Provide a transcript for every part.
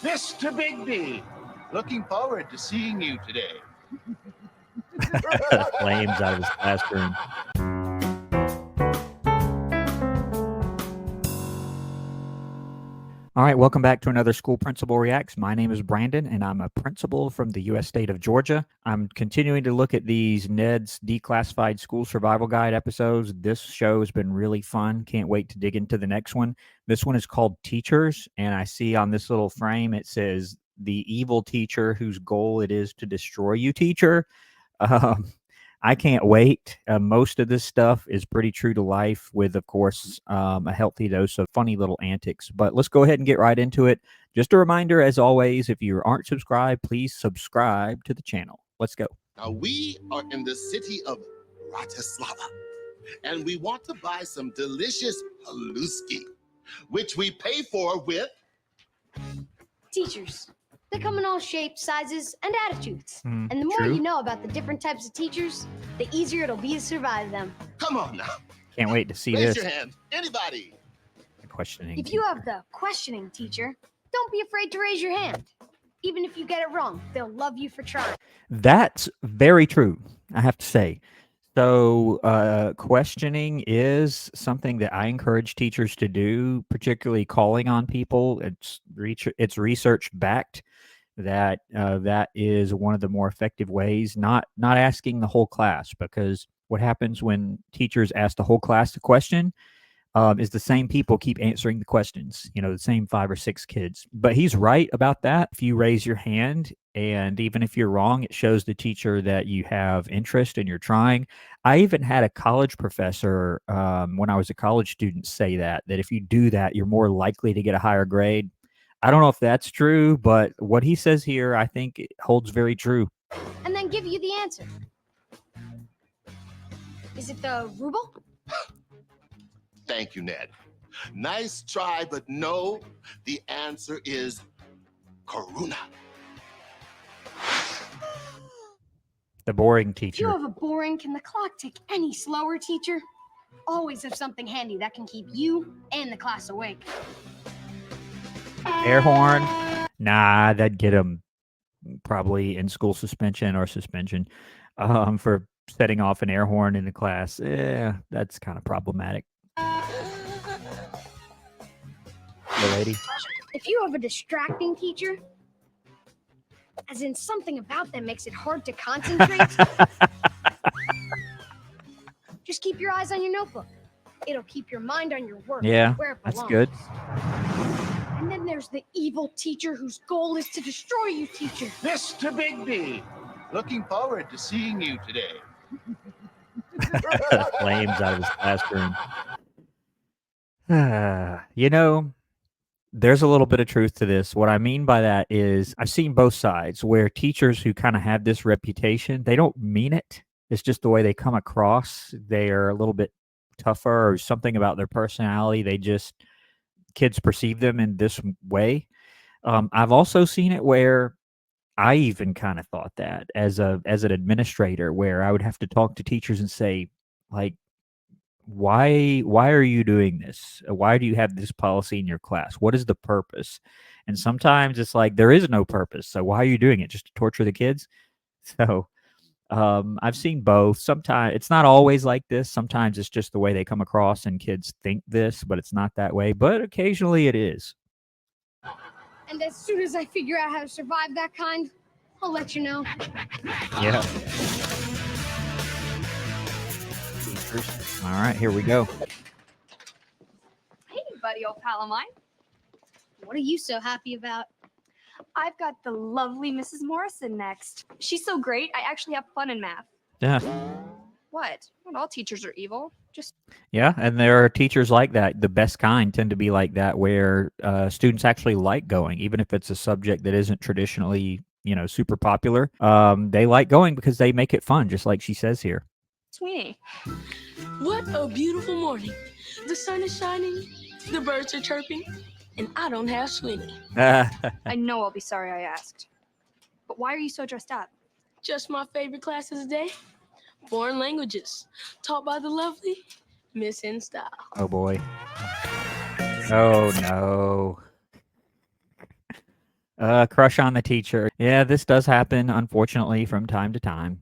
Mr. Bigby, looking forward to seeing you today. Flames out of his classroom. All right, welcome back to another School Principal Reacts. My name is Brandon, and I'm a principal from the U.S. state of Georgia. I'm continuing to look at these Ned's Declassified School Survival Guide episodes. This show has been really fun. Can't wait to dig into the next one. This one is called Teachers, and I see on this little frame it says, "The evil teacher whose goal it is to destroy you, teacher." I can't wait. Most of this stuff is pretty true to life with, of course, a healthy dose of funny little antics. But let's go ahead and get right into it. Just a reminder, as always, if you aren't subscribed, please subscribe to the channel. Let's go. Now, we are in the city of Bratislava, and we want to buy some delicious haluski, which we pay for with teachers. They come in all shapes, sizes, and attitudes. And the more True. you know about the different types of teachers, the easier it'll be to survive them. Come on now. Can't wait to see Raise this. your hand. Anybody? The questioning. If you have the questioning teacher, don't be afraid to raise your hand. Even if you get it wrong, they'll love you for trying. That's very true, I have to say. So questioning is something that I encourage teachers to do, particularly calling on people. It's research backed that that is one of the more effective ways, not asking the whole class, because what happens when teachers ask the whole class a question is the same people keep answering the questions, the same 5 or 6 kids. But he's right about that. If you raise your hand, and even if you're wrong, it shows the teacher that you have interest and you're trying. I even had a college professor when I was a college student say that if you do that, you're more likely to get a higher grade. I don't know if that's true, but what he says here, I think it holds very true. And then give you the answer. Is it the ruble? Thank you, Ned. Nice try, but no, the answer is Karuna. The boring If you teacher. have a boring, can the clock tick any slower teacher? Always have something handy that can keep you and the class awake. Air horn. Nah, that'd get him probably in school suspension or suspension for setting off an air horn in the class. Yeah, that's kind of problematic. The lady. If you have a distracting teacher, as in something about them makes it hard to concentrate, just keep your eyes on your notebook. It'll keep your mind on your work. Yeah, where it that's belongs. good. And then there's the evil teacher whose goal is to destroy you, teacher. Mr. Bigby, looking forward to seeing you today. Flames out of his classroom. There's a little bit of truth to this. What I mean by that is I've seen both sides where teachers who kind of have this reputation, they don't mean it. It's just the way they come across. They are a little bit tougher or something about their personality. Kids perceive them in this way. I've also seen it where I even kind of thought that as an administrator, where I would have to talk to teachers and say, like, why are you doing this? Why do you have this policy in your class? What is the purpose? And sometimes it's like there is no purpose. So why are you doing it? Just to torture the kids? So I've seen both. Sometimes it's not always like this. Sometimes it's just the way they come across and kids think this, but it's not that way. But occasionally it is. And as soon as I figure out how to survive that kind, I'll let you know. Yeah. All right, here we go. Hey, buddy, old pal of mine. What are you so happy about? I've got the lovely Mrs. Morrison next. She's so great, I actually have fun in math. Yeah. What? Not all teachers are evil. Yeah, and there are teachers like that. The best kind tend to be like that, where students actually like going, even if it's a subject that isn't traditionally, super popular. They like going because they make it fun, just like she says here. Sweeney. What a beautiful morning. The sun is shining, the birds are chirping, and I don't have Sweeney. I know I'll be sorry I asked. But why are you so dressed up? Just my favorite class of the day, foreign languages, taught by the lovely Miss In Style. Oh, boy. Oh, no. Crush on the teacher. Yeah, this does happen, unfortunately, from time to time.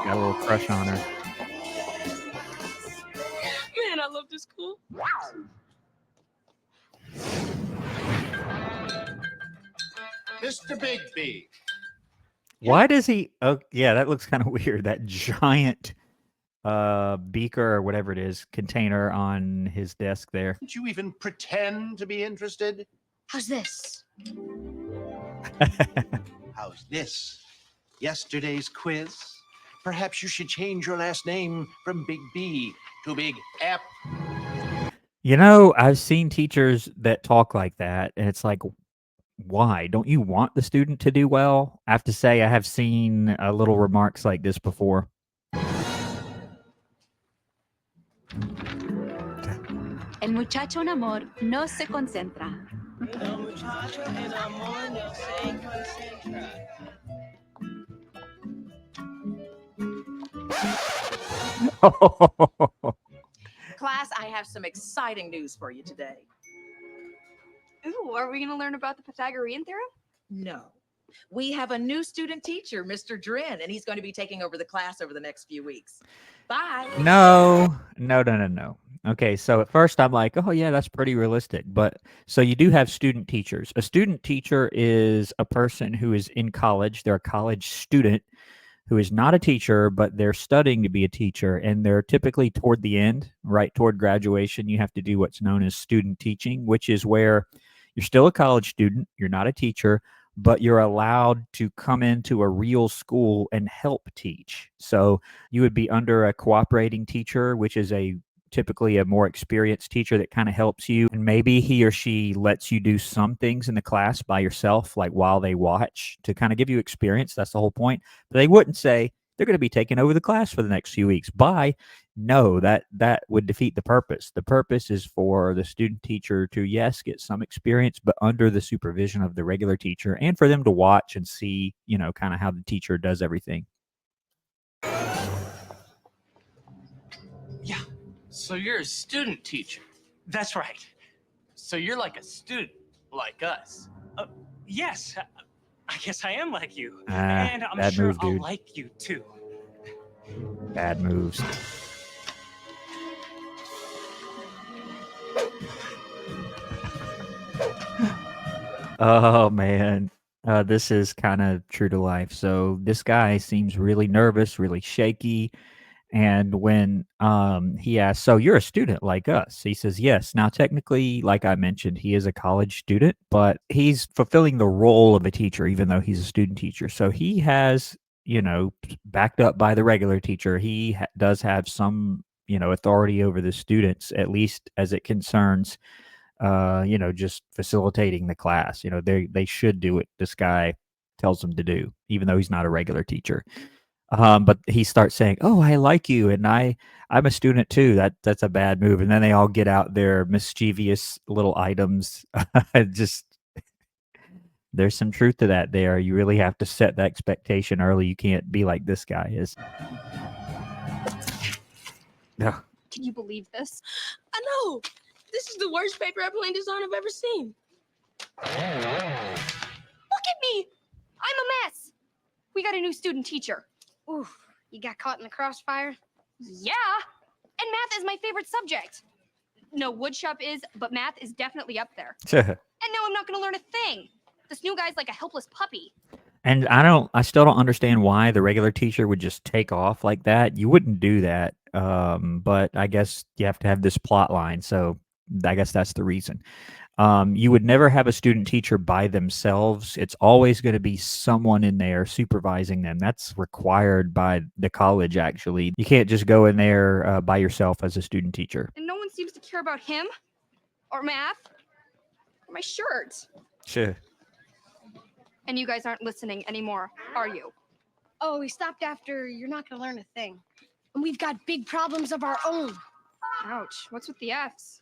Got a little crush on her. Man, I love this school. Mr. Bigby. Why does he? Oh, yeah, that looks kind of weird. That giant beaker or whatever it is, container on his desk there. Didn't you even pretend to be interested? How's this? How's this? Yesterday's quiz? Perhaps you should change your last name from Big B to Big F. You know, I've seen teachers that talk like that, and it's like, why? Don't you want the student to do well? I have to say, I have seen little remarks like this before. El muchacho en amor no se concentra. Class, I have some exciting news for you today. Ooh, are we going to learn about the Pythagorean theorem? No. We have a new student teacher, Mr. Drin, and he's going to be taking over the class over the next few weeks. Bye. No. Okay, so at first I'm like, oh yeah, that's pretty realistic. But so you do have student teachers. A student teacher is a person who is in college. They're a college student who is not a teacher, but they're studying to be a teacher. And they're typically toward the end, right toward graduation. You have to do what's known as student teaching, which is where you're still a college student. You're not a teacher, but you're allowed to come into a real school and help teach. So you would be under a cooperating teacher, which is typically a more experienced teacher that kind of helps you. And maybe he or she lets you do some things in the class by yourself, like while they watch, to kind of give you experience. That's the whole point. But they wouldn't say they're going to be taking over the class for the next few weeks. Bye. No, that would defeat the purpose. The purpose is for the student teacher to, yes, get some experience, but under the supervision of the regular teacher, and for them to watch and see, kind of how the teacher does everything. Yeah. So you're a student teacher. That's right. So you're like a student, like us. Yes. I guess I am like you. Ah, and I'm bad sure move, I'll dude. like you too. Bad moves. Oh man, this is kind of true to life. So this guy seems really nervous, really shaky. And when he asks, so you're a student like us? He says, yes. Now, technically, like I mentioned, he is a college student, but he's fulfilling the role of a teacher, even though he's a student teacher. So he has, backed up by the regular teacher, he does have some, authority over the students, at least as it concerns, just facilitating the class. They should do what this guy tells them to do, even though he's not a regular teacher. But he starts saying, "Oh, I like you, and I'm a student too." That's a bad move. And then they all get out their mischievous little items. There's some truth to that there. You really have to set the expectation early. You can't be like this guy is. No. Can you believe this? I know. This is the worst paper airplane design I've ever seen. Look at me. I'm a mess. We got a new student teacher. Oof, you got caught in the crossfire? Yeah. And math is my favorite subject. No, woodshop is, but math is definitely up there. And now I'm not going to learn a thing. This new guy's like a helpless puppy. And I still don't understand why the regular teacher would just take off like that. You wouldn't do that. But I guess you have to have this plot line. So I guess that's the reason. You would never have a student teacher by themselves. It's always going to be someone in there supervising them. That's required by the college, actually. You can't just go in there by yourself as a student teacher. And no one seems to care about him or math or my shirt. Sure. And you guys aren't listening anymore, are you? Oh, we stopped after you're not going to learn a thing. And we've got big problems of our own. Ouch. What's with the F's?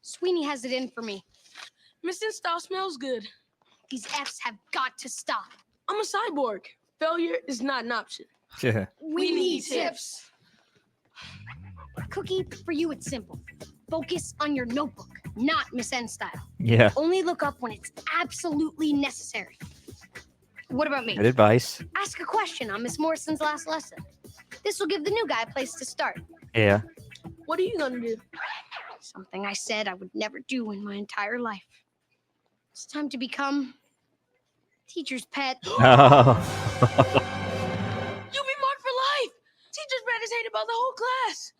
Sweeney has it in for me. Missing style smells good. These F's have got to stop. I'm a cyborg. Failure is not an option. Sure. We need tips. Cookie, for you it's simple. Focus on your notebook, not Miss N style. Yeah. Only look up when it's absolutely necessary. What about me? Good advice. Ask a question on Miss Morrison's last lesson. This will give the new guy a place to start. Yeah. What are you gonna do? Something I said I would never do in my entire life. It's time to become teacher's pet. Oh. You'll be marked for life. Teacher's pet is hated by the whole class.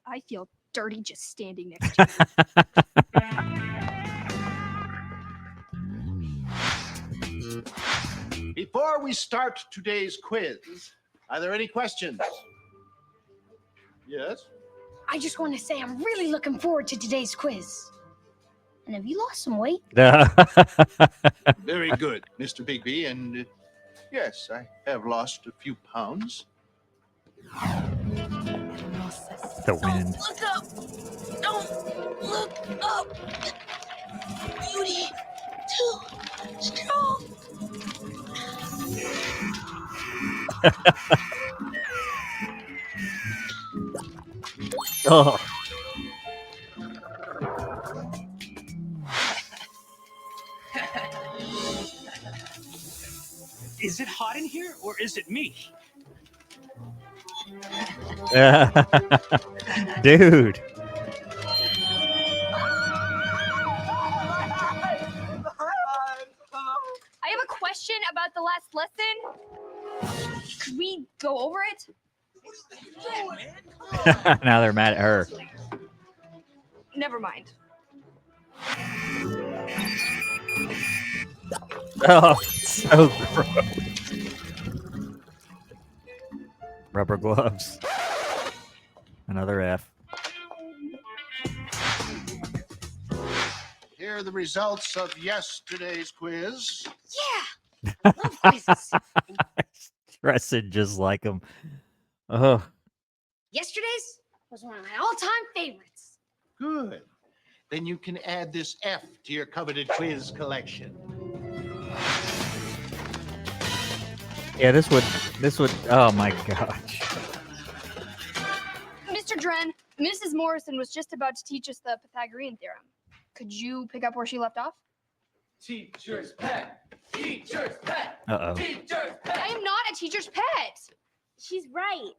I feel dirty just standing next to you. Before we start today's quiz, are there any questions? Yes? I just want to say I'm really looking forward to today's quiz. And have you lost some weight? Very good, Mr. Bigby. And yes, I have lost a few pounds. The wind. Don't look up. Don't look up. Beauty too strong. Oh. Is it hot in here or is it me? Dude. I have a question about the last lesson. Could we go over it? Now they're mad at her. Never mind. Oh, so gross. Rubber gloves. Another F. Here are the results of yesterday's quiz. Yeah. I love quizzes. Dressing just like him. Oh. Yesterday's was one of my all-time favorites. Good. Then you can add this F to your coveted quiz collection. Yeah, this would, oh my gosh. Mr. Dren, Mrs. Morrison was just about to teach us the Pythagorean theorem. Could you pick up where she left off? Teacher's pet. Teacher's pet. Uh-oh. Teacher's pet. I am not a teacher's pet. She's right.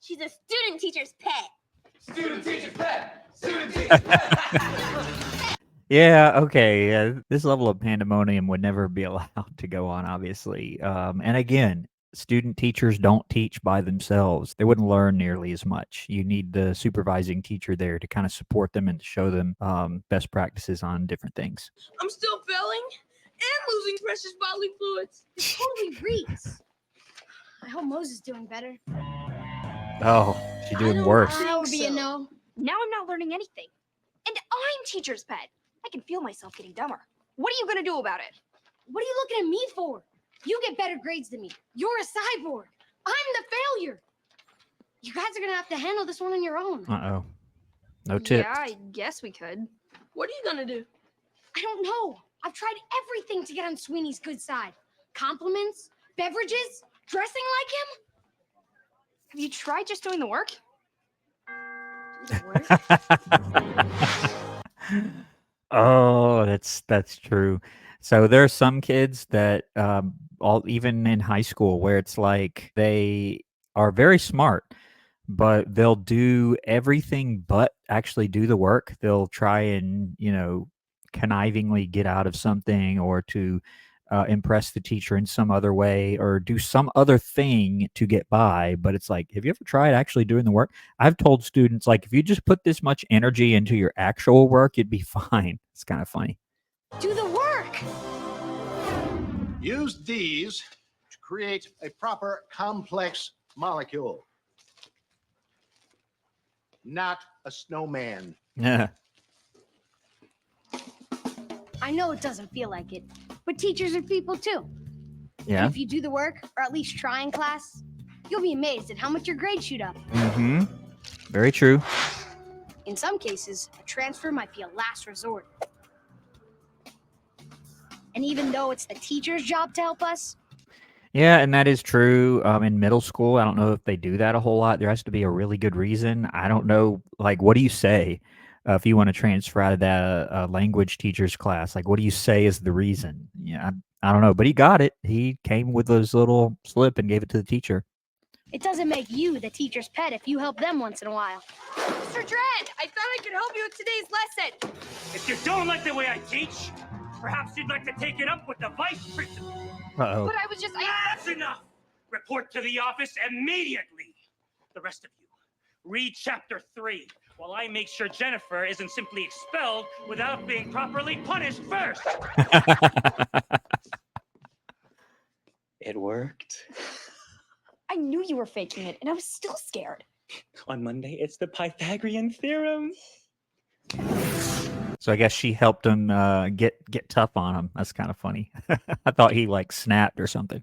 She's a student teacher's pet. Student teacher's pet. Student teacher's pet. Yeah, okay. This level of pandemonium would never be allowed to go on, obviously. And again, student teachers don't teach by themselves. They wouldn't learn nearly as much. You need the supervising teacher there to kind of support them and to show them best practices on different things. I'm still failing and losing precious bodily fluids. It totally reeks. I hope Moses is doing better. Oh, she's doing worse. That would be a no. Now I'm not learning anything. And I'm teacher's pet. I can feel myself getting dumber. What are you going to do about it? What are you looking at me for? You get better grades than me. You're a cyborg. I'm the failure. You guys are going to have to handle this one on your own. Uh-oh. No tip. Yeah, I guess we could. What are you gonna do? I don't know. I've tried everything to get on Sweeney's good side. Compliments, beverages, dressing like him. Have you tried just doing the work? Oh, that's true. So there are some kids that even in high school where it's like they are very smart, but they'll do everything but actually do the work. They'll try and, connivingly get out of something or to impress the teacher in some other way or do some other thing to get by. But it's like, have you ever tried actually doing the work? I've told students, like, if you just put this much energy into your actual work, you'd be fine. It's kind of funny. Do the work. Use these to create a proper complex molecule. Not a snowman. Yeah. I know it doesn't feel like it, but teachers are people too. Yeah. And if you do the work, or at least try in class, you'll be amazed at how much your grades shoot up. Mm-hmm. Very true. In some cases, a transfer might be a last resort. And even though it's the teacher's job to help us, Yeah, and that is true. In middle school, I don't know if they do that a whole lot. There has to be a really good reason. I don't know. Like, what do you say if you want to transfer out of that language teacher's class? Like, what do you say is the reason? Yeah, I don't know, but he got it. He came with his little slip and gave it to the teacher. It doesn't make you the teacher's pet if you help them once in a while. Mr. Dredd, I thought I could help you with today's lesson. If you don't like the way I teach, perhaps you'd like to take it up with the vice principal. Uh-oh. But I was just... That's enough! Report to the office immediately. The rest of you, read chapter 3 while I make sure Jennifer isn't simply expelled without being properly punished first. It worked. I knew you were faking it, and I was still scared. On Monday, it's the Pythagorean theorem. So I guess she helped him get tough on him. That's kind of funny. I thought he like snapped or something.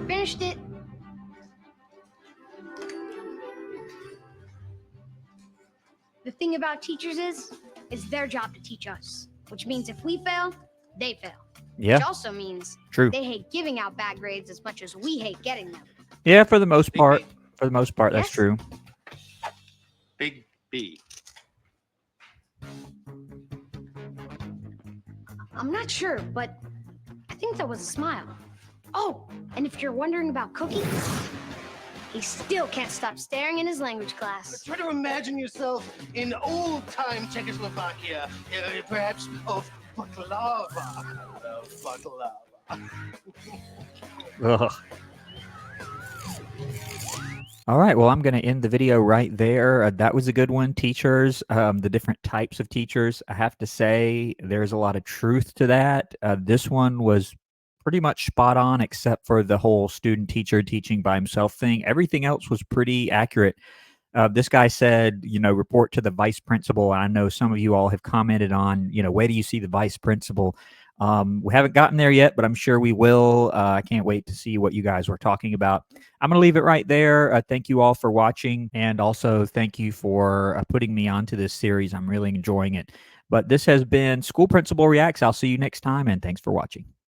Finished it. The thing about teachers is their job to teach us, which means if we fail, they fail. Yeah. Which also means True. they hate giving out bad grades as much as we hate getting them. Yeah, for the most part. For the most part, that's Yes. true. Big B. I'm not sure, but I think that was a smile. Oh, and if you're wondering about Cookie, he still can't stop staring in his language class. Try to imagine yourself in old-time Czechoslovakia, perhaps of baklava. Ugh. All right, well, I'm going to end the video right there. That was a good one, teachers, the different types of teachers. I have to say there's a lot of truth to that. This one was pretty much spot on, except for the whole student teacher teaching by himself thing. Everything else was pretty accurate. This guy said, report to the vice principal. And I know some of you all have commented on, where do you see the vice principal? We haven't gotten there yet, but I'm sure we will. I can't wait to see what you guys were talking about. I'm going to leave it right there. Thank you all for watching. And also thank you for putting me onto this series. I'm really enjoying it. But this has been School Principal Reacts. I'll see you next time, and thanks for watching.